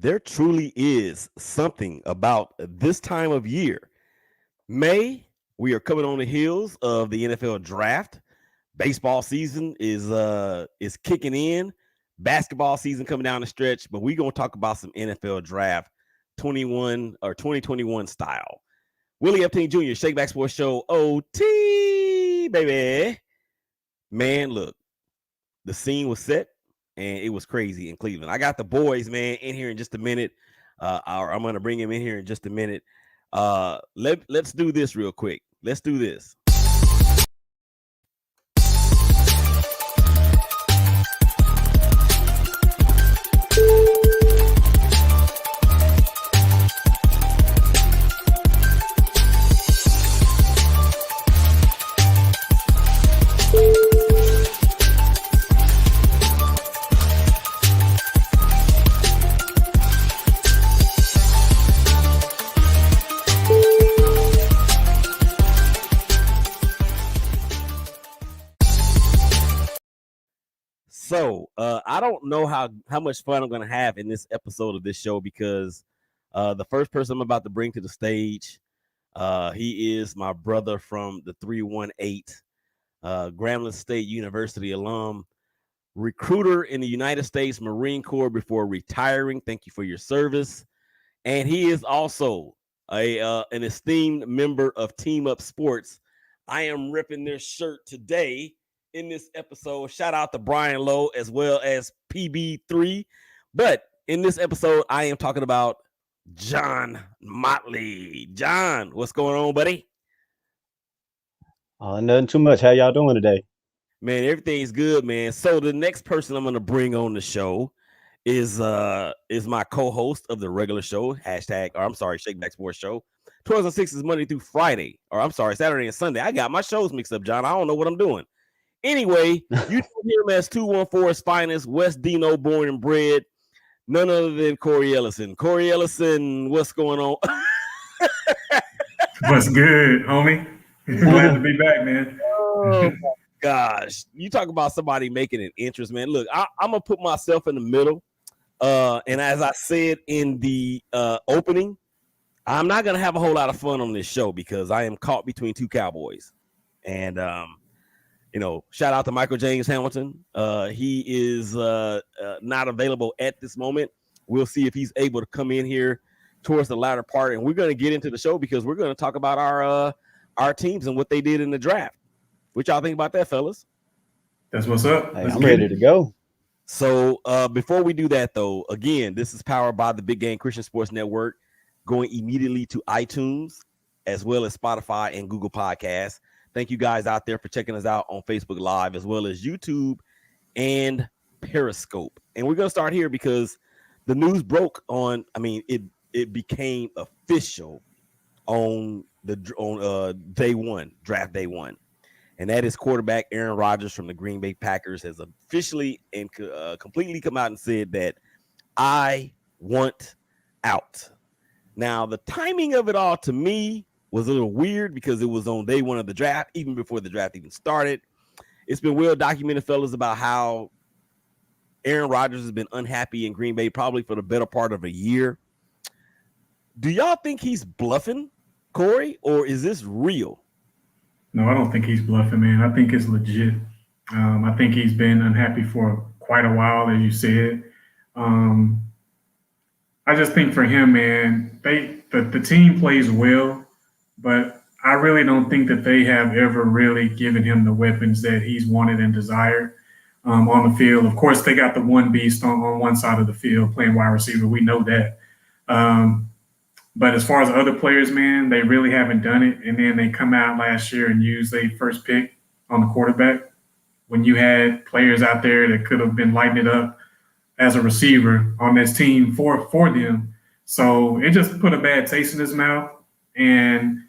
there truly is something about this time of year. May, we are coming on the heels of the NFL draft. Baseball season is kicking in. Basketball season coming down the stretch, but we're gonna talk about some NFL draft 21 or 2021 style. Willie Epstein Jr., ShakeBack Sports Show, OT, baby. Man, look, the scene was set and it was crazy in Cleveland. I got the boys, man, in here in just a minute. I'm gonna bring him in here in just a minute. Let's do this real quick. Let's do this. So I don't know how much fun I'm gonna have in this episode of this show because the first person I'm about to bring to the stage, he is my brother from the 318, Grambling State University alum, recruiter in the United States Marine Corps before retiring. Thank you for your service. And he is also an esteemed member of Team Up Sports. I am ripping their shirt today in this episode. Shout out to Brian Lowe as well as PB3. But in this episode, I am talking about John Motley. John, what's going on, buddy? Nothing too much. How y'all doing today? Man, everything's good, man. So the next person I'm going to bring on the show is my co-host of the regular show, ShakeBack Sports Show. 12s and 6s Monday through Friday. Or I'm sorry, Saturday and Sunday. I got my shows mixed up, John. I don't know what I'm doing. Anyway, you can hear him as 214's finest, West Dino, born and bred, none other than Corey Ellison. Corey Ellison, what's going on? What's good, homie? Glad to be back, man. Oh my gosh, you talk about somebody making an interest, man. Look, I'm gonna put myself in the middle, and as I said in the opening, I'm not gonna have a whole lot of fun on this show because I am caught between two cowboys, and shout out to Michael James Hamilton. He is not available at this moment. We'll see if he's able to come in here towards the latter part, and we're going to get into the show because we're going to talk about our teams and what they did in the draft. What y'all think about that, fellas? That's what's up. Hey, I'm ready to go. So before we do that, though, again, this is powered by the Big Game Christian Sports Network, going immediately to iTunes as well as Spotify and Google Podcasts. Thank you guys out there for checking us out on Facebook Live as well as YouTube and Periscope. And we're going to start here because the news broke it became official on day one, draft day one. And that is quarterback Aaron Rodgers from the Green Bay Packers has officially and completely come out and said that I want out. Now, the timing of it all to me was a little weird because it was on day one of the draft, even before the draft even started. It's been well documented, fellas, about how Aaron Rodgers has been unhappy in Green Bay probably for the better part of a year. Do y'all think he's bluffing, Corey, or is this real? No, I don't think he's bluffing, man. I think it's legit. I think he's been unhappy for quite a while, as you said. I just think for him, man, the team plays well, but I really don't think that they have ever really given him the weapons that he's wanted and desired on the field. Of course, they got the one beast on one side of the field playing wide receiver. We know that. But as far as other players, man, they really haven't done it. And then they come out last year and use their first pick on the quarterback when you had players out there that could have been lighting it up as a receiver on this team for them. So it just put a bad taste in his mouth. And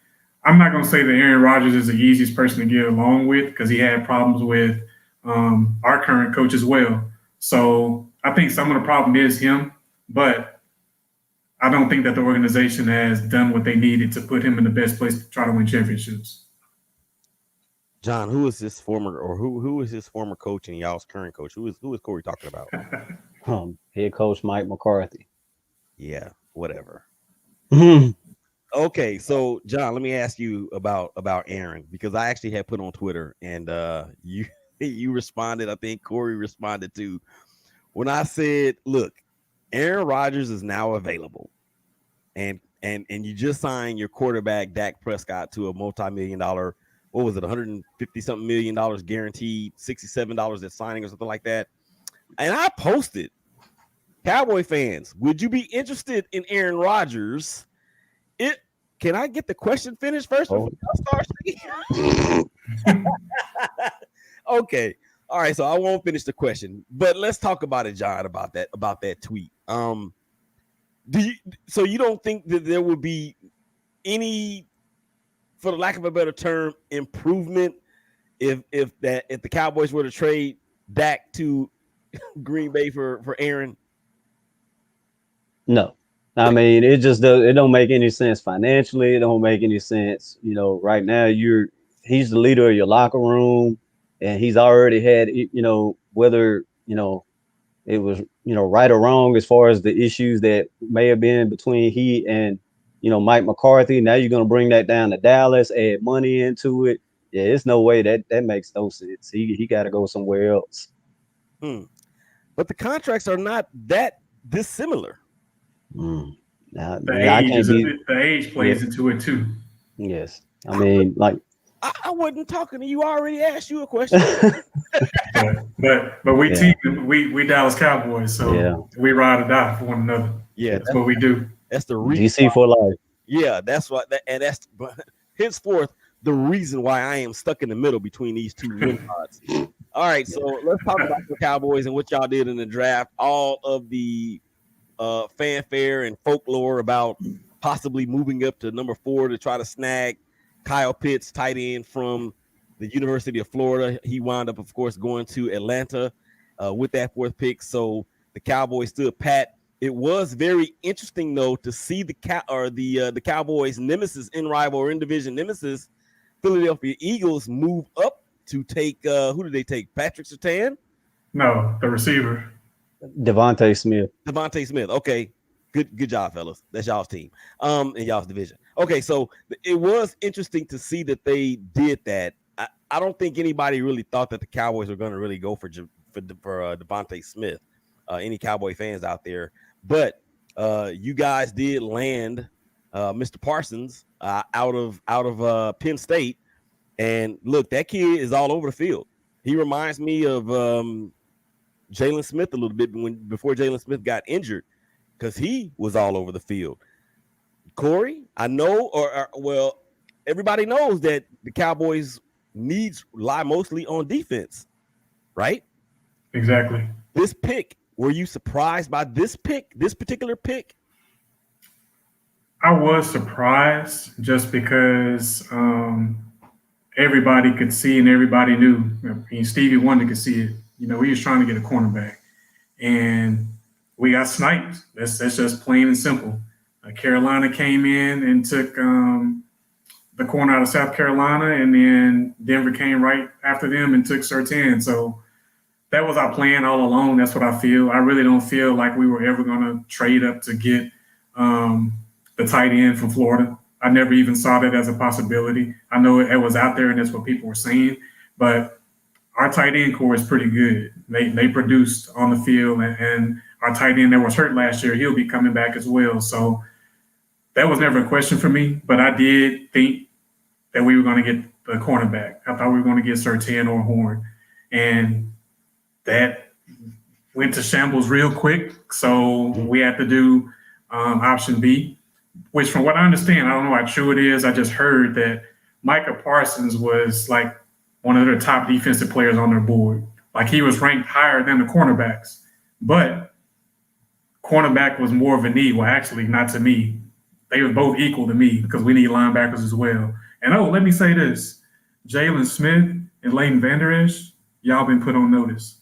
I'm not going to say that Aaron Rodgers is the easiest person to get along with because he had problems with our current coach as well. So I think some of the problem is him, but I don't think that the organization has done what they needed to put him in the best place to try to win championships. John, who is his former coach and y'all's current coach? Who is Corey talking about? Head coach Mike McCarthy. Yeah, whatever. Mhm. Okay, so John, let me ask you about Aaron, because I actually had put on Twitter, and you you responded. I think Corey responded too when I said, "Look, Aaron Rodgers is now available, and you just signed your quarterback Dak Prescott to a multi-million-dollar, what was it, 150 something $1 million guaranteed, $67 at signing or something like that." And I posted, Cowboy fans, would you be interested in Aaron Rodgers? It Can I get the question finished first before y'all start speaking? Okay. All right. So I won't finish the question, but let's talk about it, John, about that tweet. So you don't think that there would be any, for the lack of a better term, improvement if the Cowboys were to trade Dak to Green Bay for Aaron? No, I mean it just does. It don't make any sense financially. It don't make any sense. Right now he's the leader of your locker room, and he's already had. Whether it was right or wrong as far as the issues that may have been between he and Mike McCarthy. Now you're gonna bring that down to Dallas, add money into it. Yeah, there's no way that makes no sense. He got to go somewhere else. But the contracts are not that dissimilar. Now, The I age can't be. the age plays into it too. Yes, I mean I wasn't talking to you. I already asked you a question. But we Yeah. we Dallas Cowboys, so Yeah. we ride or die for one another. Yeah, That's what we do. That's the reason. DC for life. Yeah, that's what. And that's henceforth the reason why I am stuck in the middle between these two win odds. All right, so let's talk about the Cowboys and what y'all did in the draft. All of the fanfare and folklore about possibly moving up to number 4 to try to snag Kyle Pitts, tight end from the University of Florida. He wound up, of course, going to Atlanta with that 4th pick. So the Cowboys stood pat. It was very interesting, though, to see the Cowboys' nemesis in rival or in division nemesis, Philadelphia Eagles, move up to take who did they take? Patrick Surtain? No, the receiver. Devontae Smith. Devontae Smith. Okay. Good job, fellas. That's y'all's team. In y'all's division. Okay, so it was interesting to see that they did that. I don't think anybody really thought that the Cowboys were going to really go for Devontae Smith. Any Cowboy fans out there, but you guys did land Mr. Parsons out of Penn State, and look, that kid is all over the field. He reminds me of Jalen Smith a little bit before Jalen Smith got injured, because he was all over the field. Corey, I know, well, everybody knows that the Cowboys' needs lie mostly on defense, right? Exactly. This pick, were you surprised by this particular pick? I was surprised just because everybody could see and everybody knew. I mean, Stevie Wonder could see it. He was trying to get a cornerback, and we got sniped. That's just plain and simple. Carolina came in and took the corner out of South Carolina, and then Denver came right after them and took Surtain. So that was our plan all along. That's what I feel. I really don't feel like we were ever going to trade up to get the tight end from Florida. I never even saw that as a possibility. I know it was out there and that's what people were saying, but our tight end core is pretty good. They produced on the field, and our tight end that was hurt last year, he'll be coming back as well. So that was never a question for me, but I did think that we were going to get the cornerback. I thought we were going to get Surtain or Horn, and that went to shambles real quick. So we had to do option B, which from what I understand, I don't know how true it is. I just heard that Micah Parsons was like one of their top defensive players on their board. Like he was ranked higher than the cornerbacks, but cornerback was more of a need. Well, actually, not to me. They were both equal to me because we need linebackers as well. And let me say this. Jalen Smith and Leighton Vander Esch, y'all been put on notice.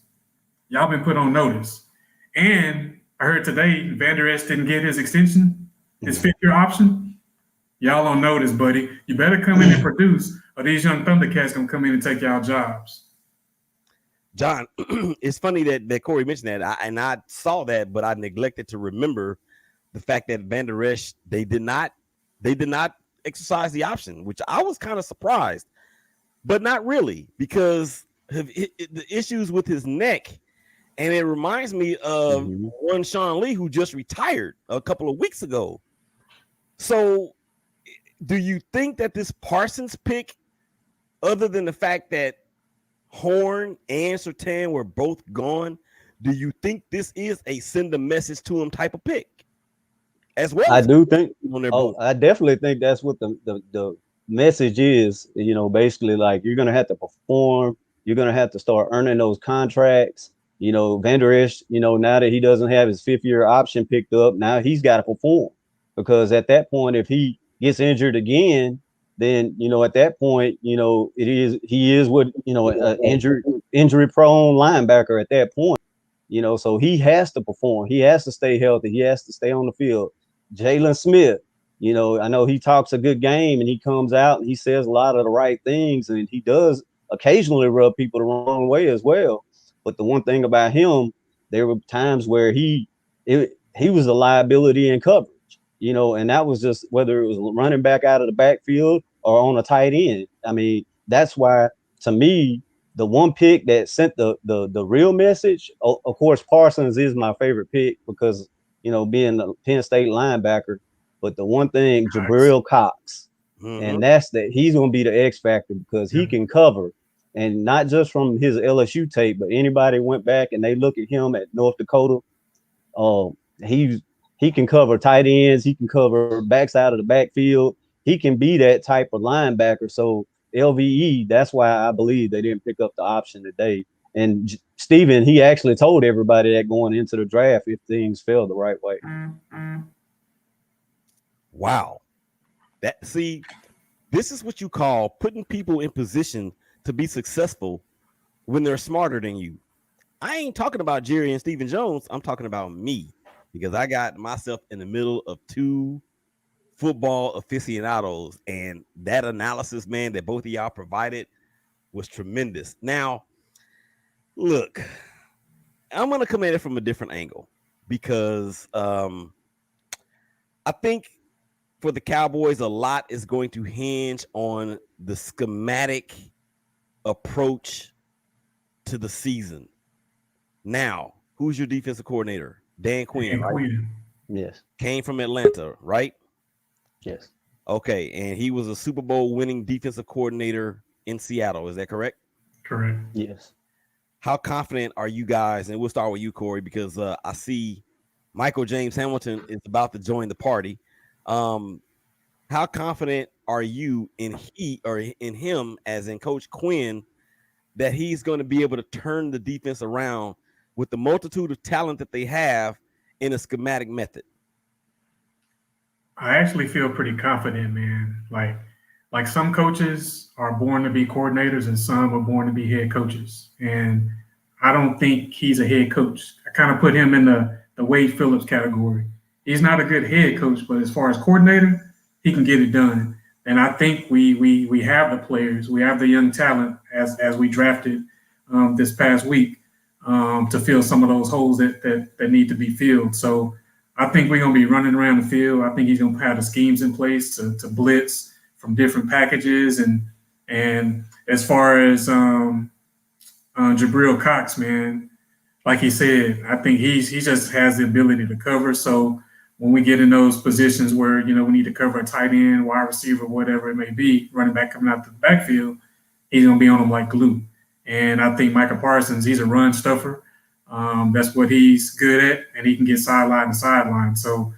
Y'all been put on notice. And I heard today Vander Esch didn't get his extension, his 5th-year option. Y'all on notice, buddy. You better come in and produce, or these young Thundercats gonna come in and take y'all jobs. John, it's funny that Corey mentioned that, and I saw that, but I neglected to remember the fact that Van Der Esch, they did not exercise the option, which I was kind of surprised, but not really, because the issues with his neck. And it reminds me of one Sean Lee who just retired a couple of weeks ago. So do you think that this Parsons pick, other than the fact that Horn and Surtain were both gone, do you think this is a send a message to him type of pick? As well, I do think. on their Oh, board. I definitely think that's what the message is. You know, basically, like, you're gonna have to perform. You're gonna have to start earning those contracts. You know, Van Der Esch, you know, now that he doesn't have his 5th-year option picked up, now he's got to perform, because at that point, if he gets injured again, then, you know, at that point, you know, he is what, you know, an injury prone linebacker at that point. You know, so he has to perform. He has to stay healthy. He has to stay on the field. Jalen Smith, you know, I know he talks a good game and he comes out and he says a lot of the right things, and he does occasionally rub people the wrong way as well. But the one thing about him, there were times where he was a liability in coverage, you know, and that was just whether it was running back out of the backfield or on a tight end. I mean, that's why, to me, the one pick that sent the real message, of course, Parsons is my favorite pick because, you know, being a Penn State linebacker. But the one thing, Jabril Cox, and that's that he's going to be the X factor because he can cover, and not just from his LSU tape, but anybody went back and they look at him at North Dakota. He he can cover tight ends, he can cover backs out of the backfield. He can be that type of linebacker. So LVE, that's why I believe they didn't pick up the option today. And Steven, he actually told everybody that going into the draft if things fell the right way. Wow. This is what you call putting people in position to be successful when they're smarter than you. I ain't talking about Jerry and Stephen Jones. I'm talking about me, because I got myself in the middle of two football aficionados, and that analysis, man, that both of y'all provided was tremendous. Now, look, I'm going to come at it from a different angle, because I think for the Cowboys, a lot is going to hinge on the schematic approach to the season. Now, who's your defensive coordinator? Dan Quinn, right? Yes. Came from Atlanta, right? Yes. Okay, and he was a Super Bowl winning defensive coordinator in Seattle. Is that correct? Correct. Yes. How confident are you guys? And we'll start with you, Corey, because I see Michael James Hamilton is about to join the party. How confident are you in him, as in Coach Quinn, that he's going to be able to turn the defense around with the multitude of talent that they have in a schematic method? I actually feel pretty confident, man. Like some coaches are born to be coordinators and some are born to be head coaches. And I don't think he's a head coach. I kind of put him in the Wade Phillips category. He's not a good head coach, but as far as coordinator, he can get it done. And I think we have the players, we have the young talent as we drafted this past week to fill some of those holes that need to be filled. So I think we're going to be running around the field. I think he's going to have the schemes in place to blitz from different packages. And as far as Jabril Cox, man, like he said, I think he just has the ability to cover. So when we get in those positions where, you know, we need to cover a tight end, wide receiver, whatever it may be, running back coming out to the backfield, he's going to be on them like glue. And I think Micah Parsons, he's a run stuffer. That's what he's good at, and he can get sideline to sideline. So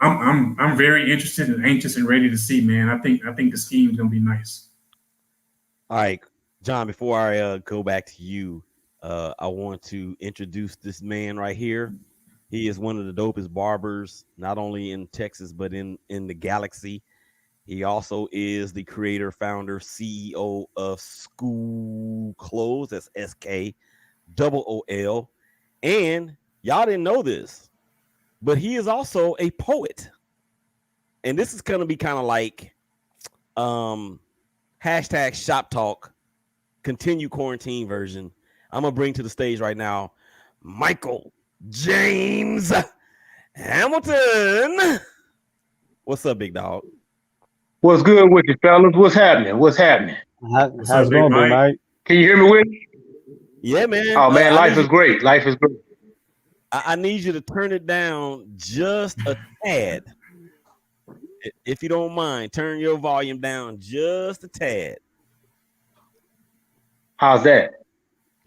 I'm very interested and anxious and ready to see, man. I think the scheme's gonna be nice. All right, John, before I go back to you, I want to introduce this man right here. He is one of the dopest barbers, not only in Texas, but in the galaxy. He also is the creator, founder, CEO of School Clothes. That's SKOOL. And y'all didn't know this, but he is also a poet. And this is going to be kind of like hashtag shop talk, continue quarantine version. I'm going to bring to the stage right now Michael James Hamilton. What's up, big dog? What's good with you, fellas? What's happening? What's happening? What's How's up, it Big going, Big Mike? Mike? Can you hear me, with? Yeah, man. Oh man, life is great. Life is great. I need you to turn it down just a tad. If you don't mind, turn your volume down just a tad. How's that?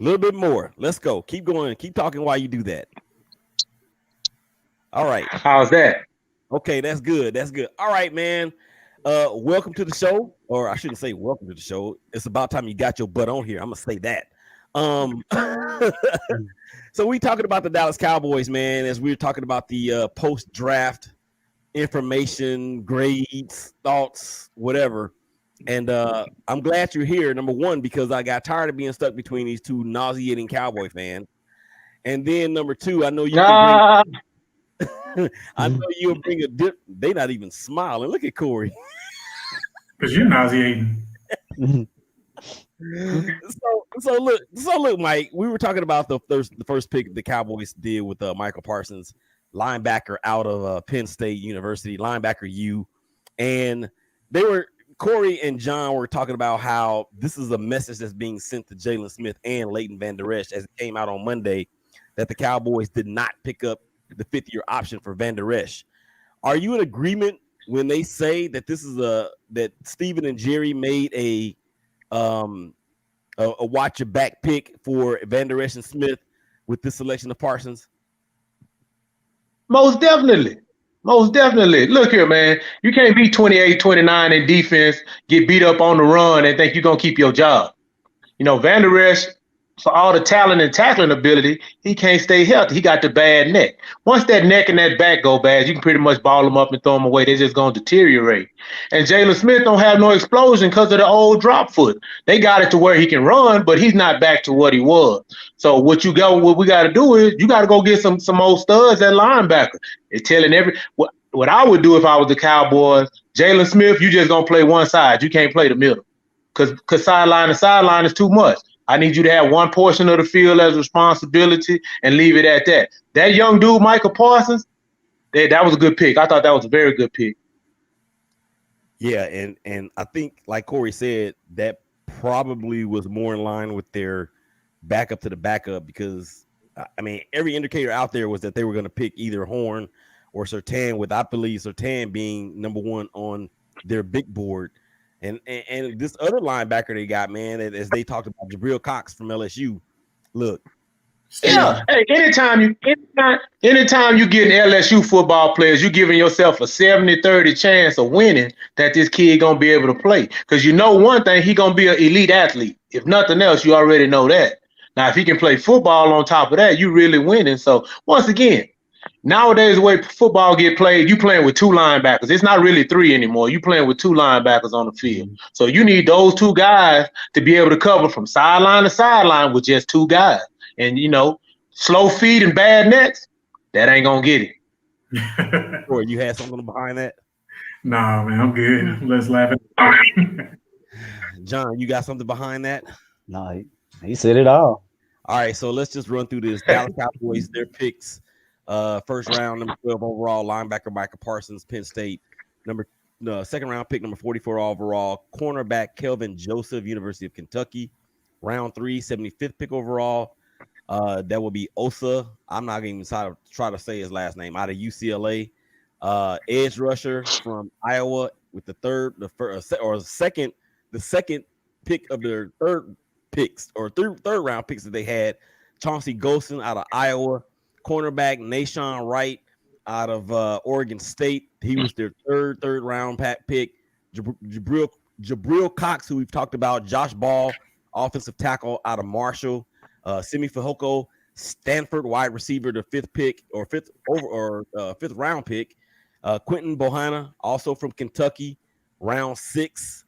A little bit more. Let's go. Keep going. Keep talking while you do that. All right. How's that? Okay, that's good. That's good. All right, man. Welcome to the show. Or I shouldn't say welcome to the show. It's about time you got your butt on here. I'm gonna say that. So we talking about the Dallas Cowboys, man, as we were talking about the post-draft information, grades, thoughts, whatever. And I'm glad you're here, number one, because I got tired of being stuck between these two nauseating Cowboy fans. And then number two, I know you can bring I know you'll bring a dip. They not even smiling. Look at Corey. Because you're nauseating. So look, Mike. We were talking about the first pick the Cowboys did with Michael Parsons, linebacker out of Penn State University, linebacker U, and Corey and John were talking about how this is a message that's being sent to Jalen Smith and Leighton Van Der Esch as it came out on Monday that the Cowboys did not pick up the fifth-year option for Van Der Esch. Are you in agreement when they say that this is that Steven and Jerry made a watch your back pick for Van Der Esch and Smith with this selection of Parsons? Most definitely. Most definitely. Look here, man. You can't be 28-29 in defense, get beat up on the run, and think you're going to keep your job. You know, Van Der Esch, for all the talent and tackling ability, he can't stay healthy. He got the bad neck. Once that neck and that back go bad, you can pretty much ball them up and throw them away. They're just going to deteriorate. And Jalen Smith don't have no explosion because of the old drop foot. They got it to where he can run, but he's not back to what he was. So what we got to do is you got to go get some old studs at linebacker. They're telling what I would do if I was the Cowboys, Jalen Smith, you just going to play one side. You can't play the middle because sideline to sideline is too much. I need you to have one portion of the field as responsibility and leave it at that. That young dude, Michael Parsons, that was a good pick. I thought that was a very good pick. Yeah, and I think, like Corey said, that probably was more in line with their backup to the backup because, I mean, every indicator out there was that they were going to pick either Horn or Surtain, with I believe Surtain being number one on their big board. And this other linebacker they got, man, as they talked about, Jabril Cox from LSU. Look. Yeah. Hey, anytime you get LSU football players, you're giving yourself a 70-30 chance of winning that this kid going to be able to play. Because you know one thing, he going to be an elite athlete. If nothing else, you already know that. Now, if he can play football on top of that, you really winning. So, once again, nowadays, the way football get played, you playing with two linebackers. It's not really three anymore. You playing with two linebackers on the field. So you need those two guys to be able to cover from sideline to sideline with just two guys. And, you know, slow feet and bad necks, that ain't going to get it. Or you had something behind that? Nah, man, I'm good. Let's laugh at it. John, you got something behind that? No, he said it all. All right, so let's just run through this. Dallas Cowboys, their picks. First round, number 12 overall, linebacker Michael Parsons, Penn State. Second round pick, number 44 overall, cornerback Kelvin Joseph, University of Kentucky. Round 3, 75th pick overall. That will be Osa. I'm not going to try to say his last name, out of UCLA. Edge rusher from Iowa with the second pick of their third round picks that they had. Chauncey Golston out of Iowa. Cornerback Nashawn Wright out of Oregon State. He was their third round pick. Jabril Cox, who we've talked about. Josh Ball, offensive tackle out of Marshall. Simi Fehoko, Stanford wide receiver, the fifth round pick. Quentin Bohanna, also from Kentucky, round 6.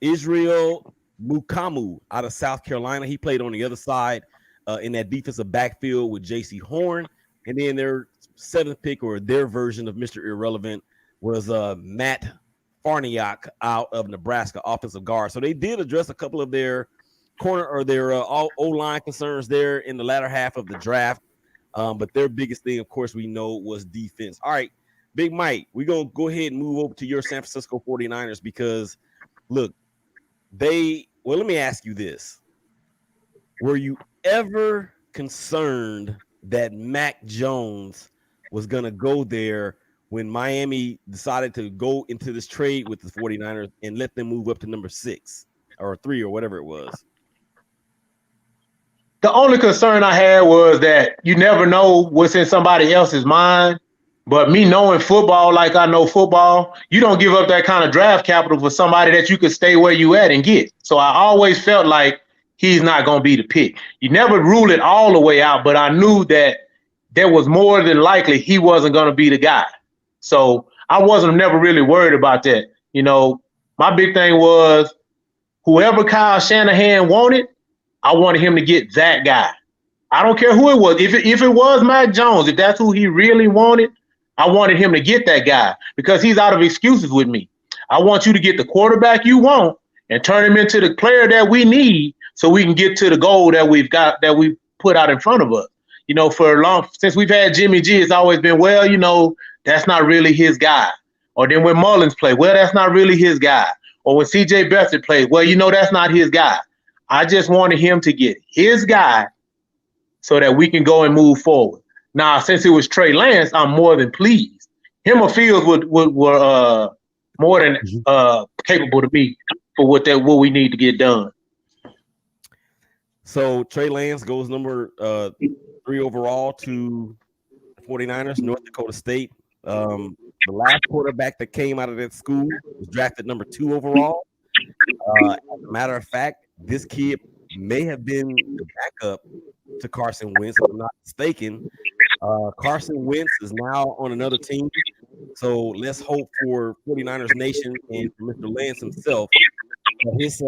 Israel Mukamu out of South Carolina. He played on the other side in that defensive backfield with J.C. Horn. And then their 7th pick, or their version of Mr. Irrelevant, was Matt Farniok out of Nebraska, offensive guard. So they did address a couple of their corner or their O-line concerns there in the latter half of the draft. But their biggest thing, of course, we know was defense. All right, Big Mike, we're going to go ahead and move over to your San Francisco 49ers because, look, let me ask you this. Were you ever concerned that Mac Jones was going to go there when Miami decided to go into this trade with the 49ers and let them move up to number 6 or 3 or whatever it was? The only concern I had was that you never know what's in somebody else's mind. But me knowing football like I know football, you don't give up that kind of draft capital for somebody that you could stay where you at and get. So I always felt like he's not going to be the pick. You never rule it all the way out, but I knew that there was more than likely he wasn't going to be the guy. So I wasn't never really worried about that. You know, my big thing was whoever Kyle Shanahan wanted, I wanted him to get that guy. I don't care who it was. If it was Mac Jones, if that's who he really wanted, I wanted him to get that guy because he's out of excuses with me. I want you to get the quarterback you want and turn him into the player that we need so we can get to the goal that we've got, that we put out in front of us. You know, since we've had Jimmy G, it's always been, well, you know, that's not really his guy. Or then when Mullins played, well, that's not really his guy. Or when CJ Beathard played, well, you know, that's not his guy. I just wanted him to get his guy so that we can go and move forward. Now, since it was Trey Lance, I'm more than pleased. Him or Fields were more than capable to me for what we need to get done. So Trey Lance goes number 3 overall to the 49ers, North Dakota State. The last quarterback that came out of that school was drafted number 2 overall. As a matter of fact, this kid may have been the backup to Carson Wentz, if I'm not mistaken. Carson Wentz is now on another team. So let's hope for 49ers Nation and for Mr. Lance himself his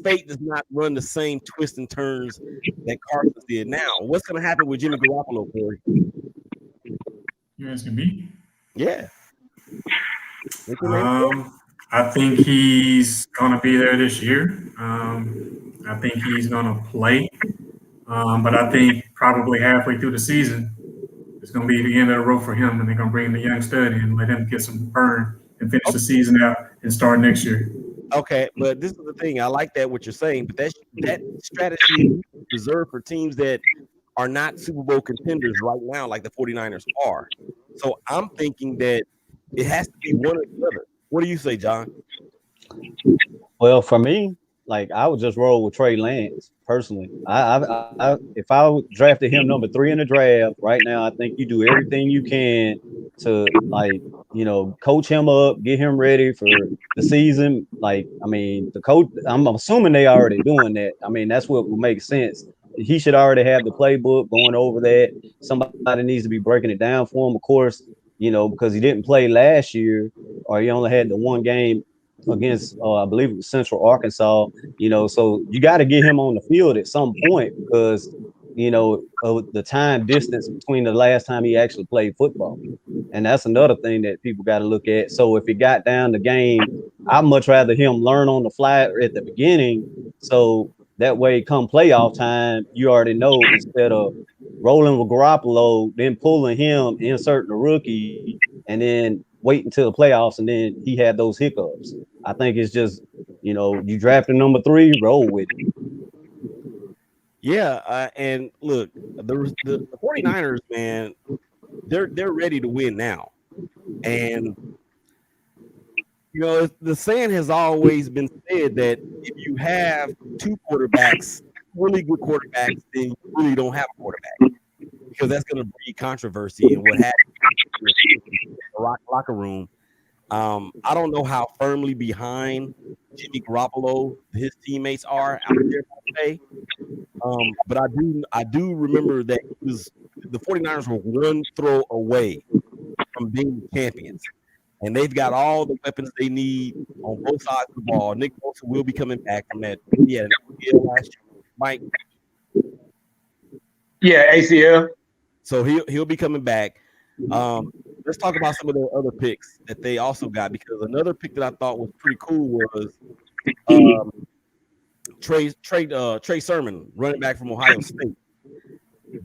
fate does not run the same twists and turns that Carson did. Now, what's going to happen with Jimmy Garoppolo, Corey? You asking me? Yeah. I think he's going to be there this year. I think he's going to play. But I think probably halfway through the season, it's going to be the end of the road for him, and they're going to bring the young stud in and let him get some burn and finish the season out and start next year. Okay, but this is the thing. I like that what you're saying, but that strategy is reserved for teams that are not Super Bowl contenders right now, like the 49ers are. So I'm thinking that it has to be one or the other. What do you say, John? Well, for me, like I would just roll with Trey Lance personally. If I drafted him number 3 in the draft right now, I think you do everything you can to coach him up, get him ready for the season. Like, I mean, the coach, I'm assuming they already doing that. I mean, that's what would make sense. He should already have the playbook going over that. Somebody needs to be breaking it down for him, of course, because he didn't play last year, or he only had the one game against I believe it was Central Arkansas, so you got to get him on the field at some point because the time distance between the last time he actually played football. And that's another thing that people got to look at. So if he got down the game, I'd much rather him learn on the fly at the beginning, so that way come playoff time you already know, instead of rolling with Garoppolo, then pulling him, inserting a rookie, and then wait until the playoffs, and then he had those hiccups. I think it's just, you drafted number 3, roll with it. Yeah, and look, the 49ers, man, they're ready to win now. And, the saying has always been said that if you have 2 quarterbacks, really good quarterbacks, then you really don't have a quarterback, because that's going to breed controversy and what happens in the locker room. I don't know how firmly behind Jimmy Garoppolo his teammates are out there today, but I do remember that the 49ers were one throw away from being champions, and they've got all the weapons they need on both sides of the ball. Nick Bosa will be coming back from that. He had an ACL last year, Mike. Yeah, ACL. So he'll be coming back. Let's talk about some of the other picks that they also got, because another pick that I thought was pretty cool was Trey Sermon, running back from Ohio State.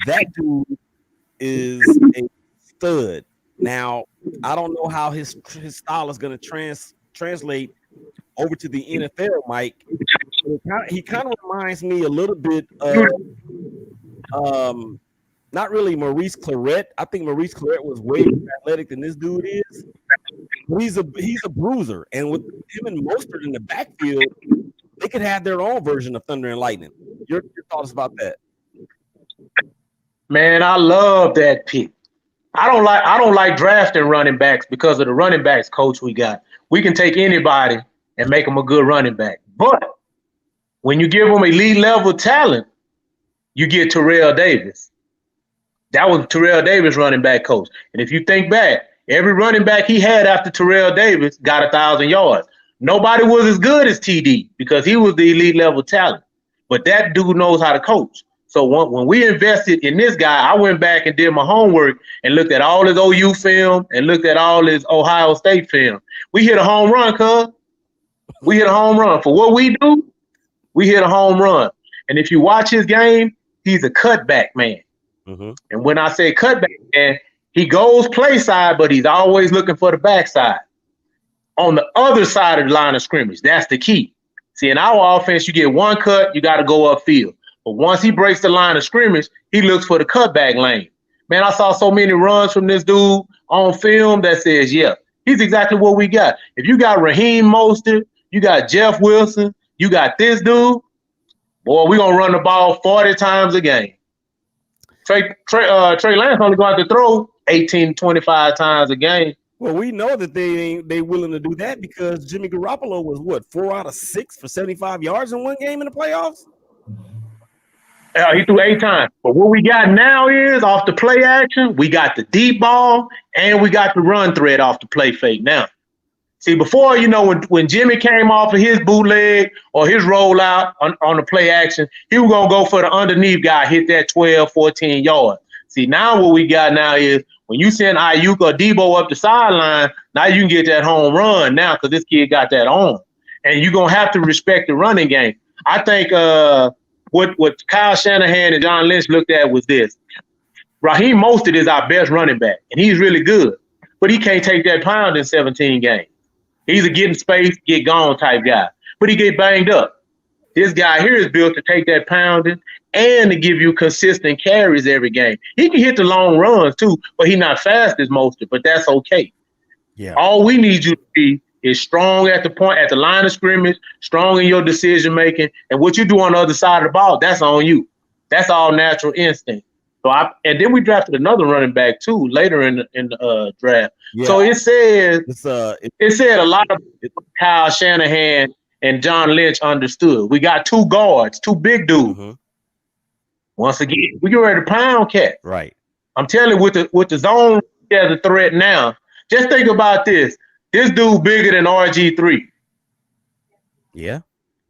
That dude is a stud. Now, I don't know how his style is going to translate over to the NFL, Mike. He kind of reminds me a little bit of not really Maurice Claret. I think Maurice Claret was way more athletic than this dude is. But he's a bruiser, and with him and Mostert in the backfield, they could have their own version of Thunder and Lightning. Your thoughts about that? Man, I love that pick. I don't like drafting running backs because of the running backs coach we got. We can take anybody and make them a good running back. But when you give them elite level talent, you get Terrell Davis. That was Terrell Davis running back coach. And if you think back, every running back he had after Terrell Davis got 1,000 yards. Nobody was as good as TD because he was the elite level talent. But that dude knows how to coach. So when we invested in this guy, I went back and did my homework and looked at all his OU film and looked at all his Ohio State film. We hit a home run, cuz. We hit a home run. For what we do, we hit a home run. And if you watch his game, he's a cutback man. Mm-hmm. And when I say cutback man, he goes play side, but he's always looking for the backside. On the other side of the line of scrimmage, that's the key. See, in our offense, you get one cut, you got to go upfield. But once he breaks the line of scrimmage, he looks for the cutback lane. Man, I saw so many runs from this dude on film that says, yeah, he's exactly what we got. If you got Raheem Mostert, you got Jeff Wilson, you got this dude, boy, we're going to run the ball 40 times a game. Trey Lance only going to throw 18, 25 times a game. Well, we know that they willing to do that because Jimmy Garoppolo was, what, 4 out of 6 for 75 yards in one game in the playoffs? He threw 8 times. But what we got now is off the play action, we got the deep ball, and we got the run thread off the play fake now. See, before, when Jimmy came off of his bootleg or his rollout on the play action, he was going to go for the underneath guy, hit that 12, 14 yards. See, now what we got now is when you send Ayuk or Debo up the sideline, now you can get that home run now because this kid got that on. And you're going to have to respect the running game. I think what Kyle Shanahan and John Lynch looked at was this. Raheem Mostert is our best running back, and he's really good. But he can't take that pound in 17 games. He's a get in space, get gone type guy. But he get banged up. This guy here is built to take that pounding and to give you consistent carries every game. He can hit the long runs too, but he's not fast as Mostert, but that's okay. Yeah. All we need you to be is strong at the line of scrimmage, strong in your decision making, and what you do on the other side of the ball, that's on you. That's all natural instinct. And then we drafted another running back too later in the draft. Yeah. So it said a lot of Kyle Shanahan and John Lynch understood. We got 2 guards, 2 big dudes. Mm-hmm. Once again, we get ready to pound cat. Right. I'm telling you, with the zone as a threat now. Just think about this. This dude bigger than RG3. Yeah.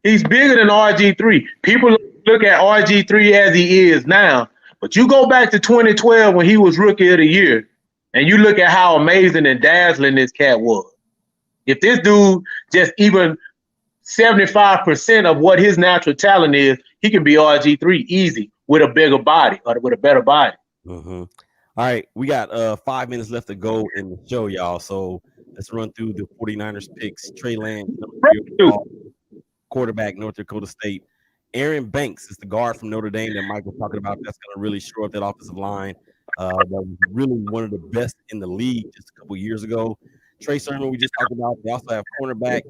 He's bigger than RG3. People look at RG3 as he is now, but you go back to 2012 when he was Rookie of the Year, and you look at how amazing and dazzling this cat was. If this dude just even 75% of what his natural talent is, he can be RG3 easy with a bigger body or with a better body. Mm-hmm. All right, we got 5 minutes left to go in the show, y'all. So let's run through the 49ers picks. Trey Lance, quarterback, North Dakota State. Aaron Banks is the guard from Notre Dame that Mike was talking about. That's going to really shore up that offensive line. That was really one of the best in the league just a couple years ago. Trey Sermon, we just talked about. They also have cornerback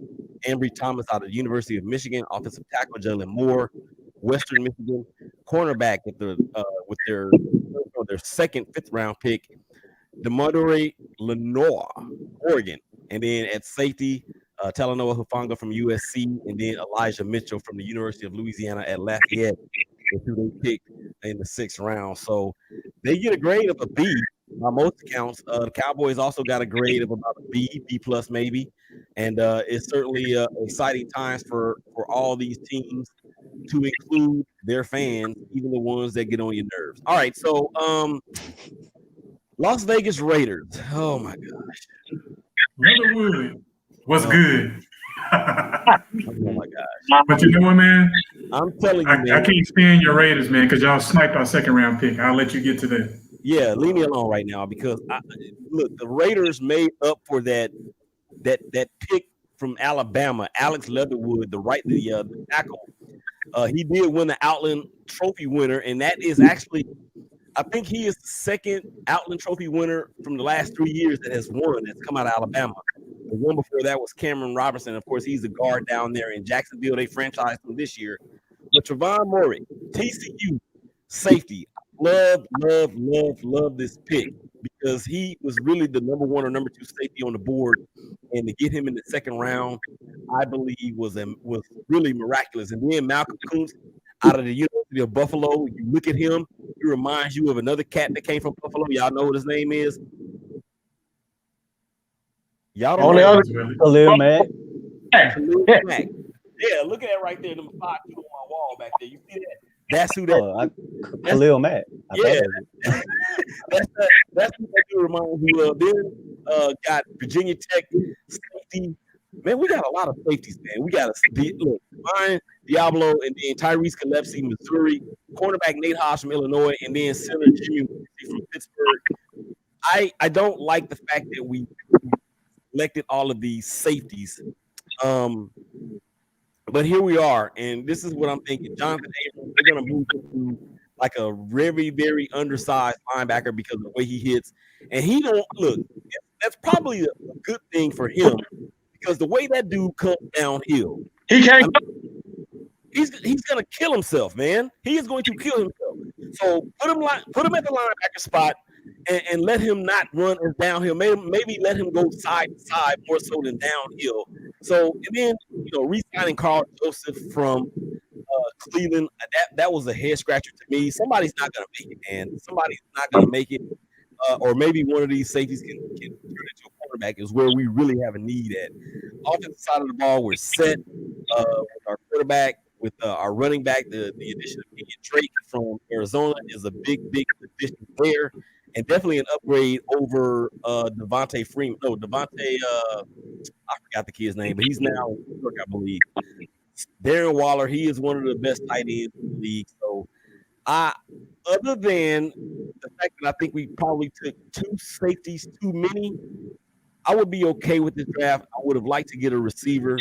Ambry Thomas out of the University of Michigan, offensive tackle Jalen Moore, Western Michigan, cornerback with their second, 5th round pick, DeMondre Lenoir, Oregon, and then at safety, Talanoa Hufanga from USC, and then Elijah Mitchell from the University of Louisiana at Lafayette, who they picked in the 6th round. So they get a grade of a B by most accounts. The Cowboys also got a grade of about a B plus maybe, and it's certainly exciting times for all these teams to include their fans, even the ones that get on your nerves. All right, so Las Vegas Raiders. Oh my gosh. Leatherwood was good. Oh my gosh. But you know what, man? I'm telling you, man. I can't stand your Raiders, man, because y'all sniped our second round pick. I'll let you get to that. Yeah, leave me alone right now because look, the Raiders made up for that pick from Alabama, Alex Leatherwood, the tackle. He did win the Outland Trophy winner, and that is actually, I think he is the second Outland Trophy winner from the last 3 years that has won. That's come out of Alabama. The one before that was Cameron Robinson. Of course, he's a guard down there in Jacksonville. They franchised him this year. But Trevon Murray, TCU safety. Love this pick because he was really the number 1 or number 2 safety on the board, and to get him in the second round, I believe was really miraculous. And then Malcolm Kuntz out of the University of Buffalo, you look at him, he reminds you of another cat that came from Buffalo. Y'all know what his name is? Y'all don't Only know. other Khalil Mack. Khalil Mack. Yeah, look at that right there, number 5 on my wall back there. You see that? That's who that. Khalil Mack. Yeah, that's who that dude reminds me of. Then got Virginia Tech safety. Man, we got a lot of safeties, man. We got look, Ryan Diablo, and then Tyrese Gillespie, Missouri, cornerback Nate Haas from Illinois, and then center Jimmy from Pittsburgh. I don't like the fact that we selected all of these safeties. But here we are, and this is what I'm thinking. Jonathan Abrams, they're going to move to like a very, very undersized linebacker because of the way he hits. And he don't look. That's probably a good thing for him because the way that dude comes downhill, he can't. He's going to kill himself, man. He is going to kill himself. So put him at the linebacker spot and let him not run as downhill. Maybe let him go side to side more so than downhill. So and then re-signing Carl Joseph from Cleveland, that was a head scratcher to me. Somebody's not going to make it, man. Somebody's not going to make it. Or maybe one of these safeties can turn into a quarterback is where we really have a need at. Offensive side of the ball, we're set with our quarterback. With our running back, the addition of Kenyon Drake from Arizona is a big addition there, and definitely an upgrade over Devontae Freeman. No, Devontae, I forgot the kid's name, but he's now in New York, I believe. Darren Waller, he is one of the best tight ends in the league. So, other than the fact that I think we probably took 2 safeties too many, I would be okay with this draft. I would have liked to get another receiver,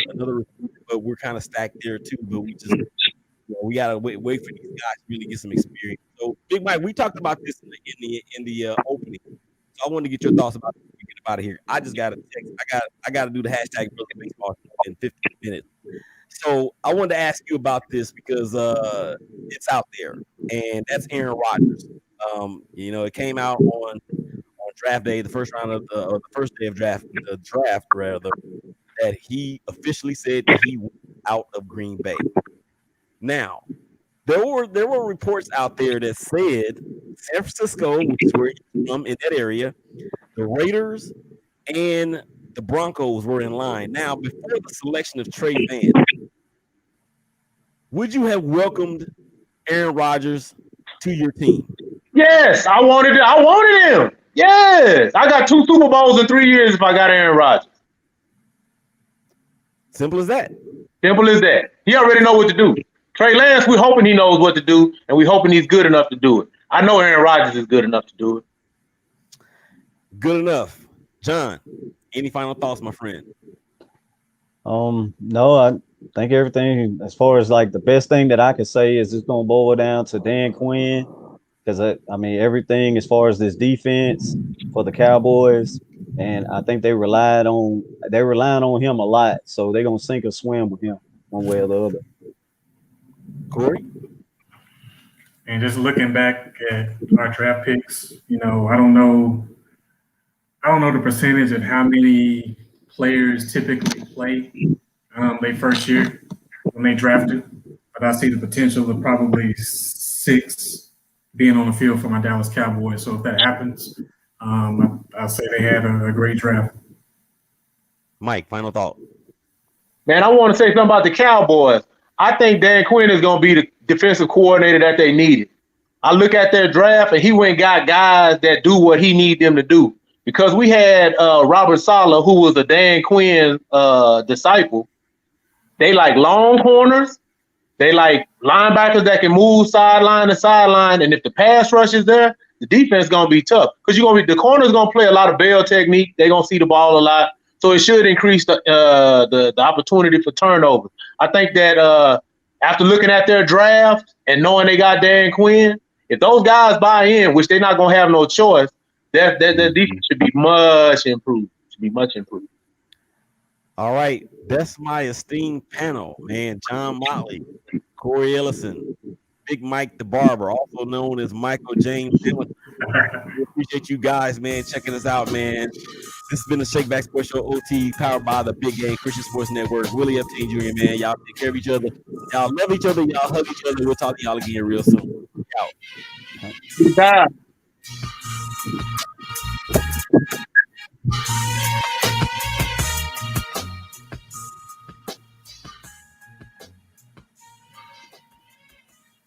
but we're kind of stacked there too. But we just, we gotta wait for these guys to really get some experience. So, Big Mike, we talked about this in the opening. So I wanted to get your thoughts about it before we get out of here. I just got a text. I got to do the hashtag baseball in 15 minutes. So I wanted to ask you about this because it's out there, and that's Aaron Rodgers. It came out on draft day, the first round of the first day of the draft rather, that he officially said that he was out of Green Bay. Now, there were reports out there that said San Francisco, which is where he's from in that area, the Raiders and the Broncos were in line. Now, before the selection of Trey Vance, would you have welcomed Aaron Rodgers to your team? Yes, I wanted him. Yes, I got 2 Super Bowls in 3 years if I got Aaron Rodgers. Simple as that. Simple as that. He already know what to do. Trey Lance, we're hoping he knows what to do, and we're hoping he's good enough to do it. I know Aaron Rodgers is good enough to do it. Good enough. John, any final thoughts, my friend? No, I think everything, as far as like the best thing that I could say is it's going to boil down to Dan Quinn. Because, everything as far as this defense for the Cowboys, and I think they're relying on him a lot. So they're going to sink or swim with him one way or the other. Corey? And just looking back at our draft picks, I don't know the percentage of how many players typically play their first year when they drafted, but I see the potential of probably 6 being on the field for my Dallas Cowboys. So if that happens, I'll say they had a great draft. Mike, final thought. Man, I want to say something about the Cowboys. I think Dan Quinn is going to be the defensive coordinator that they needed. I look at their draft, and he went and got guys that do what he need them to do. Because we had Robert Saleh, who was a Dan Quinn disciple. They like long corners. They like linebackers that can move sideline to sideline, and if the pass rush is there, the defense gonna be tough because the corner's gonna play a lot of bail technique. They're gonna see the ball a lot, so it should increase the opportunity for turnovers. I think that after looking at their draft and knowing they got Dan Quinn, if those guys buy in, which they're not gonna have no choice, their defense should be much improved. All right, that's my esteemed panel, man. John Motley, Corey Ellison, Big Mike the Barber, also known as Michael James. We appreciate you guys, man, checking us out, man. This has been the ShakeBack Sports Show OT, powered by the Big Game Christian Sports Network. Willie Epstein Jr., man. Y'all take care of each other. Y'all love each other. Y'all hug each other. We'll talk to y'all again real soon. Out. Good time.